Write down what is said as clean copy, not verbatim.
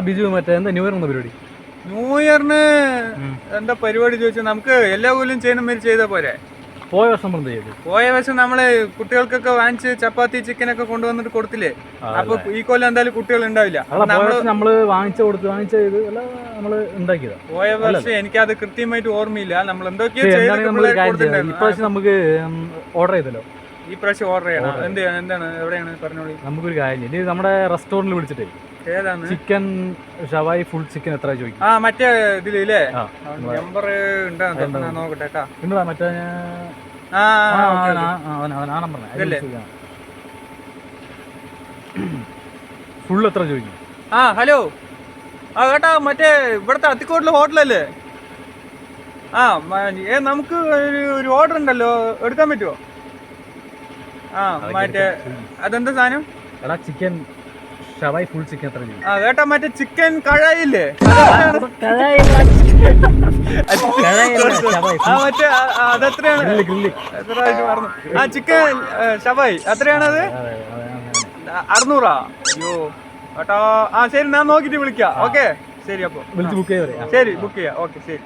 ബിജു മറ്റേ എന്താ new year എന്ന പരിപാടി? ന്യൂ ഇയറിന് എന്താ പരിപാടി ചോദിച്ചാൽ നമുക്ക് എല്ലാ കൊല്ലം ചെയ്യുന്ന മാതിരി ചെയ്താൽ പോരെ. പോയ വർഷം ചെയ്തു. പോയ വർഷം നമ്മള് കുട്ടികൾക്കൊക്കെ വാങ്ങിച്ച് ചപ്പാത്തി ചിക്കനൊക്കെ കൊണ്ടുവന്നിട്ട് കൊടുത്തില്ലേ. അപ്പൊ ഈ കൊല്ലം എന്തായാലും കുട്ടികൾ ഉണ്ടാവില്ല. നമ്മള് ഉണ്ടാക്കിയതാ പോയ വർഷം എനിക്കത് കൃത്യമായിട്ട് ഓർമ്മയില്ല. നമ്മൾ എന്തൊക്കെയോ ഇപ്രാവശ്യം നമുക്ക് ഓർഡർ ചെയ്തല്ലോ. ഈ പ്രാവശ്യം ഓർഡർ ചെയ്യണം. എന്താണ് എവിടെയാണ് പറഞ്ഞോളൂ. നമുക്കൊരു കാര്യം ഇനി നമ്മുടെ റെസ്റ്റോറന്റിൽ വിളിച്ചിട്ടേ ഏതാണ് ചിക്കൻ ഷവായി ഫുൾ ചിക്കൻ എത്ര ചോദിക്കും? മറ്റേ ഇതിലേ നമ്പർ നോക്കട്ടെ കേട്ടാ. മറ്റേ ഫുൾ എത്ര ചോദിക്കും? ഹലോ കേട്ടാ, മറ്റേ ഇവിടുത്തെ അത്തിക്കോട്ടിലെ ഹോട്ടലല്ലേ? നമുക്ക് ഒരു ഓർഡർ ഉണ്ടല്ലോ, എടുക്കാൻ പറ്റുമോ? മറ്റേ അതെന്താ സാധനം? ചിക്കൻ ഷവായി ഫുൾ ചിക്കൻ എത്ര ചോദിക്കും? കേട്ടാ, മറ്റേ ചിക്കൻ കഴായില്ലേ? മറ്റേ അതെത്രയാണ്? ചിക്കൻ ഷവായി എത്രയാണത്? 600. അയ്യോ കേട്ടോ. ശരി, ഞാൻ നോക്കിട്ട് വിളിക്കാം. ഓക്കെ ശരി. അപ്പൊ വിളിച്ച് ബുക്ക് ചെയ്യാം. ശരി, ബുക്ക് ചെയ്യാം. ഓക്കെ ശരി.